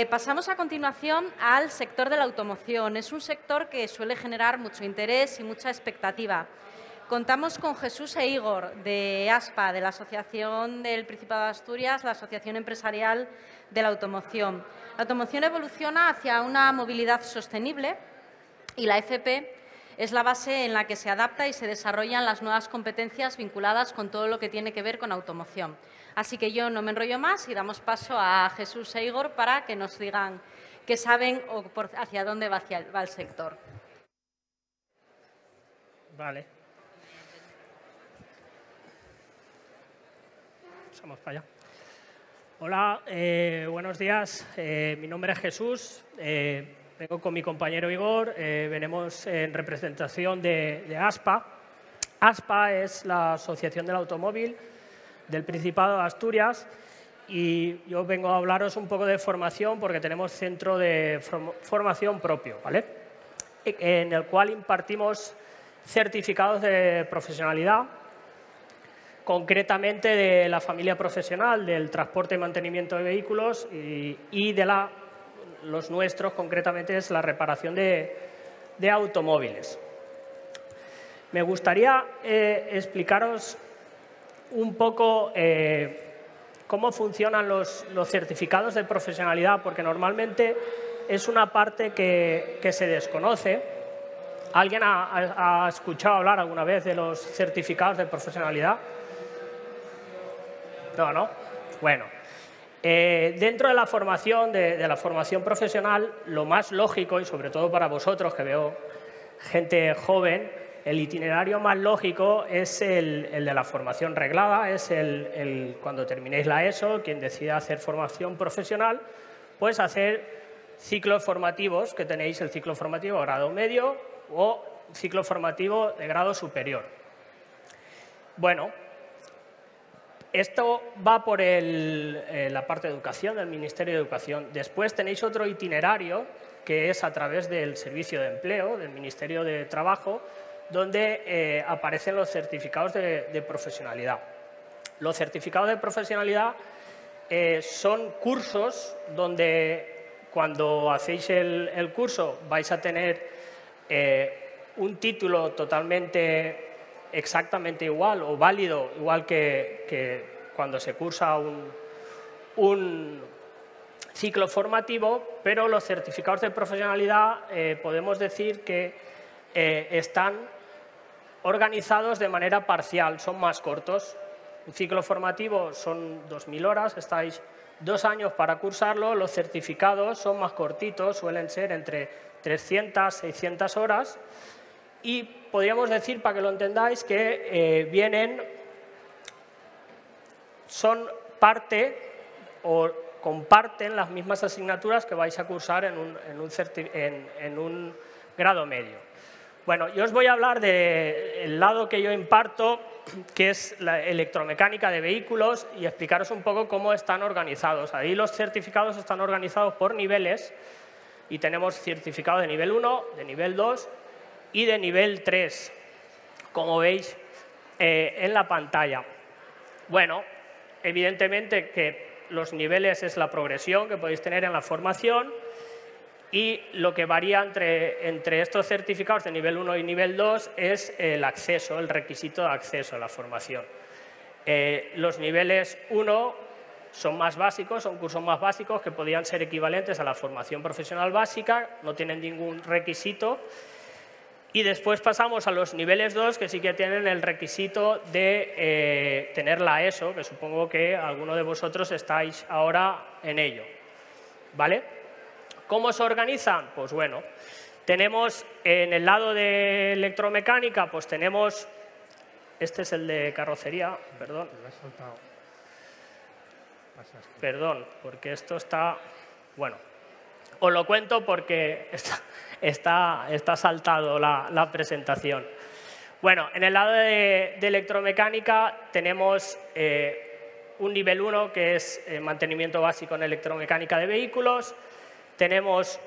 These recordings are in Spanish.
Pasamos a continuación al sector de la automoción. Es un sector que suele generar mucho interés y mucha expectativa. Contamos con Jesús e Igor de ASPA, de la Asociación del Principado de Asturias, la Asociación Empresarial de la Automoción. La automoción evoluciona hacia una movilidad sostenible y la FP es la base en la que se adapta y se desarrollan las nuevas competencias vinculadas con todo lo que tiene que ver con automoción. Así que yo no me enrollo más y damos paso a Jesús e Igor para que nos digan qué saben o hacia dónde va el sector. Vale. Pasamos para allá. Hola, buenos días. Mi nombre es Jesús. Vengo con mi compañero Igor. Venimos en representación de ASPA. ASPA es la Asociación del Automóvil del Principado de Asturias y yo vengo a hablaros un poco de formación porque tenemos centro de formación propio, ¿vale? En el cual impartimos certificados de profesionalidad, concretamente de la familia profesional, del transporte y mantenimiento de vehículos y de los nuestros, concretamente, es la reparación de automóviles. Me gustaría explicaros un poco cómo funcionan los certificados de profesionalidad, porque normalmente es una parte que se desconoce. ¿Alguien ha escuchado hablar alguna vez de los certificados de profesionalidad? No. Bueno, dentro de la formación, de la formación profesional, lo más lógico, y sobre todo para vosotros, que veo gente joven, el itinerario más lógico es el de la formación reglada, es cuando terminéis la ESO, quien decida hacer formación profesional, pues hacer ciclos formativos, que tenéis el ciclo formativo grado medio o ciclo formativo de grado superior. Bueno, esto va por la parte de educación, del Ministerio de Educación. Después tenéis otro itinerario que es a través del Servicio de Empleo, del Ministerio de Trabajo, donde aparecen los certificados de profesionalidad. Los certificados de profesionalidad son cursos donde cuando hacéis el curso vais a tener un título exactamente igual o válido, igual que cuando se cursa un ciclo formativo, pero los certificados de profesionalidad podemos decir que están organizados de manera parcial, son más cortos. Un ciclo formativo son 2000 horas, estáis 2 años para cursarlo. Los certificados son más cortitos, suelen ser entre 300 y 600 horas. Y podríamos decir, para que lo entendáis, que son parte o comparten las mismas asignaturas que vais a cursar en un grado medio. Bueno, yo os voy a hablar del lado que yo imparto, que es la electromecánica de vehículos, y explicaros un poco cómo están organizados. Ahí los certificados están organizados por niveles y tenemos certificado de nivel 1, de nivel 2 y de nivel 3, como veis en la pantalla. Bueno, evidentemente que los niveles es la progresión que podéis tener en la formación, y lo que varía entre estos certificados de nivel 1 y nivel 2 es el acceso, el requisito de acceso a la formación. Los niveles 1 son más básicos, son cursos más básicos que podrían ser equivalentes a la formación profesional básica, no tienen ningún requisito. Y después pasamos a los niveles 2, que sí que tienen el requisito de tener la ESO, que supongo que alguno de vosotros estáis ahora en ello, ¿vale? ¿Cómo se organizan? Pues bueno, tenemos en el lado de electromecánica, pues tenemos, este es el de carrocería, perdón. Perdón, porque esto está, bueno, os lo cuento porque está saltado la presentación. Bueno, en el lado de electromecánica tenemos un nivel 1 que es mantenimiento básico en electromecánica de vehículos. Tenemos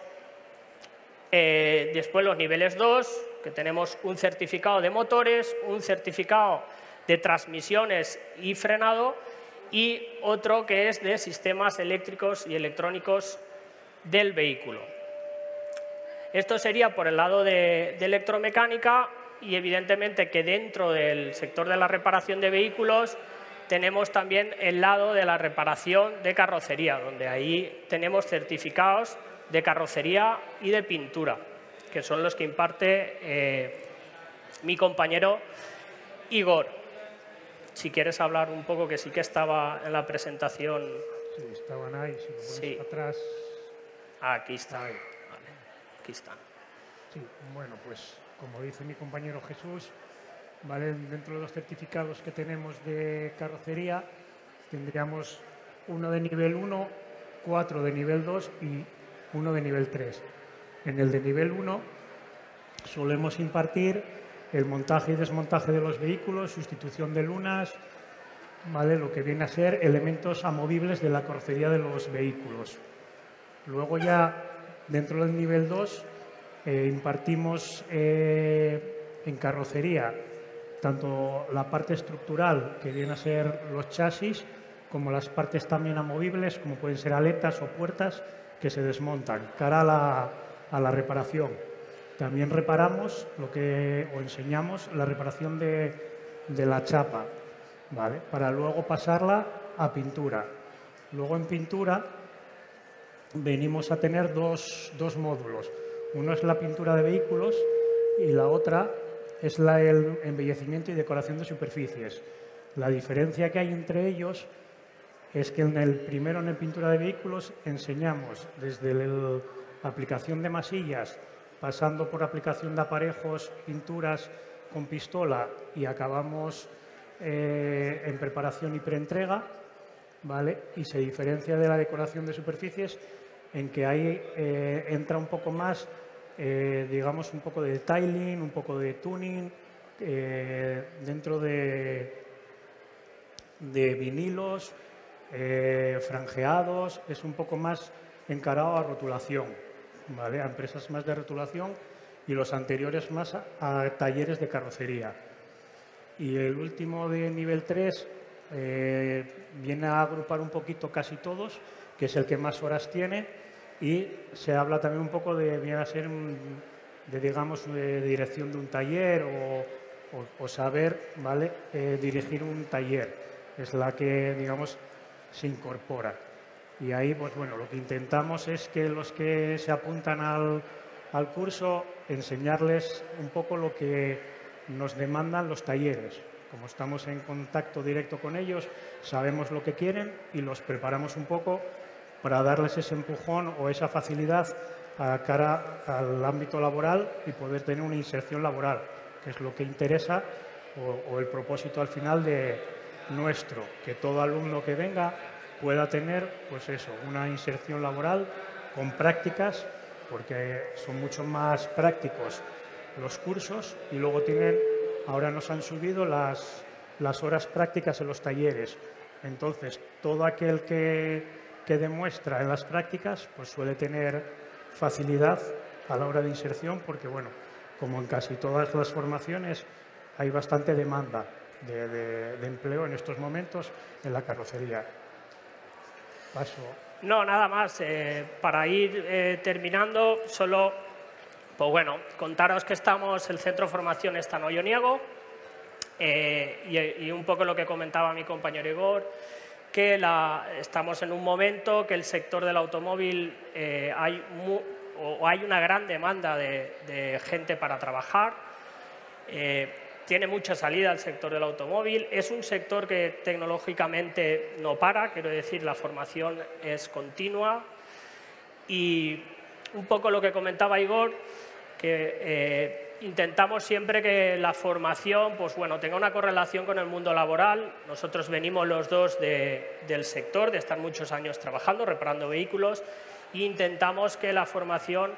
después los niveles 2, que tenemos un certificado de motores, un certificado de transmisiones y frenado, y otro que es de sistemas eléctricos y electrónicos del vehículo. Esto sería por el lado de electromecánica y evidentemente que dentro del sector de la reparación de vehículos tenemos también el lado de la reparación de carrocería, donde ahí tenemos certificados de carrocería y de pintura, que son los que imparte mi compañero Igor. Si quieres hablar un poco, que sí que estaba en la presentación. Sí, estaban ahí, si lo pones Sí. atrás. Aquí está. Ahí. Vale, aquí están. Sí, bueno, pues como dice mi compañero Jesús, ¿vale? Dentro de los certificados que tenemos de carrocería, tendríamos uno de nivel 1, 4 de nivel 2 y uno de nivel 3. En el de nivel 1 solemos impartir el montaje y desmontaje de los vehículos, sustitución de lunas, ¿vale? Lo que viene a ser elementos amovibles de la carrocería de los vehículos. Luego ya dentro del nivel 2 impartimos en carrocería tanto la parte estructural, que viene a ser los chasis, como las partes también amovibles, como pueden ser aletas o puertas, que se desmontan cara a la reparación. También reparamos o enseñamos la reparación de la chapa, ¿vale? Para luego pasarla a pintura. Luego en pintura venimos a tener dos módulos. Uno es la pintura de vehículos y la otra es el embellecimiento y decoración de superficies. La diferencia que hay entre ellos es que en el primero, en la pintura de vehículos, enseñamos desde la aplicación de masillas, pasando por aplicación de aparejos, pinturas con pistola y acabamos en preparación y preentrega, ¿vale? Y se diferencia de la decoración de superficies en que ahí entra un poco más, digamos, un poco de detailing, un poco de tuning, dentro de vinilos, franjeados, es un poco más encarado a rotulación, ¿vale? A empresas más de rotulación y los anteriores más a talleres de carrocería. Y el último de nivel 3 viene a agrupar un poquito casi todos, que es el que más horas tiene, y se habla también un poco viene a ser digamos, de dirección de un taller o saber, ¿vale? Dirigir un taller. Es la que, digamos, se incorpora. Y ahí, pues bueno, lo que intentamos es que los que se apuntan al curso, enseñarles un poco lo que nos demandan los talleres. Como estamos en contacto directo con ellos, sabemos lo que quieren y los preparamos un poco para darles ese empujón o esa facilidad a cara al ámbito laboral y poder tener una inserción laboral, que es lo que interesa o el propósito al final de nuestro, que todo alumno que venga pueda tener, pues eso, una inserción laboral con prácticas, porque son mucho más prácticos los cursos y luego ahora nos han subido las horas prácticas en los talleres. Entonces, todo aquel que demuestra en las prácticas, pues suele tener facilidad a la hora de inserción, porque, bueno, como en casi todas las formaciones, hay bastante demanda de empleo en estos momentos en la carrocería. Paso. No, nada más. Para ir terminando, solo, pues bueno, contaros que el centro de formación está en Olloniego y un poco lo que comentaba mi compañero Igor, que estamos en un momento que el sector del automóvil hay una gran demanda de gente para trabajar. Tiene mucha salida el sector del automóvil. Es un sector que tecnológicamente no para, quiero decir, la formación es continua. Y un poco lo que comentaba Igor, que intentamos siempre que la formación, pues bueno, tenga una correlación con el mundo laboral. Nosotros venimos los dos del sector, de estar muchos años trabajando, reparando vehículos, e intentamos que la formación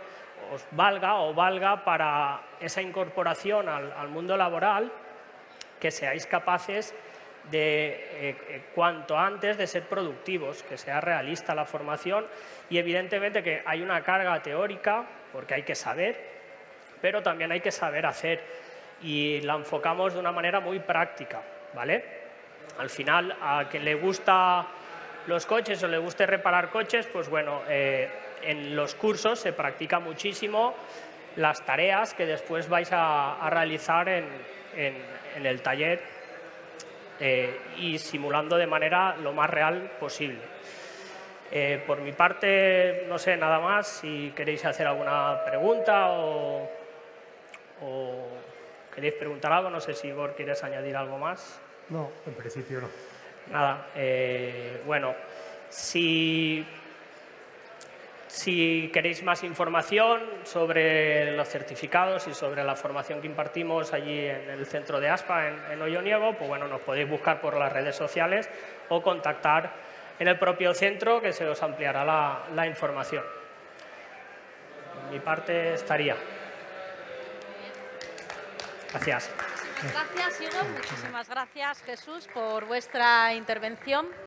os valga para esa incorporación al mundo laboral, que seáis capaces de cuanto antes de ser productivos, que sea realista la formación y evidentemente que hay una carga teórica porque hay que saber, pero también hay que saber hacer y la enfocamos de una manera muy práctica, ¿vale? Al final, a quien le gusta los coches o le guste reparar coches, pues bueno, en los cursos se practica muchísimo las tareas que después vais a realizar en el taller y simulando de manera lo más real posible. Por mi parte, no sé, nada más. Si queréis hacer alguna pregunta o queréis preguntar algo, no sé si Igor quieres añadir algo más. No, en principio no. Nada, bueno, si queréis más información sobre los certificados y sobre la formación que impartimos allí en el centro de ASPA, en Olloniego, pues bueno, nos podéis buscar por las redes sociales o contactar en el propio centro, que se os ampliará la información. Por mi parte estaría. Gracias. Muchísimas gracias, Igor. Muchísimas gracias, Jesús, por vuestra intervención.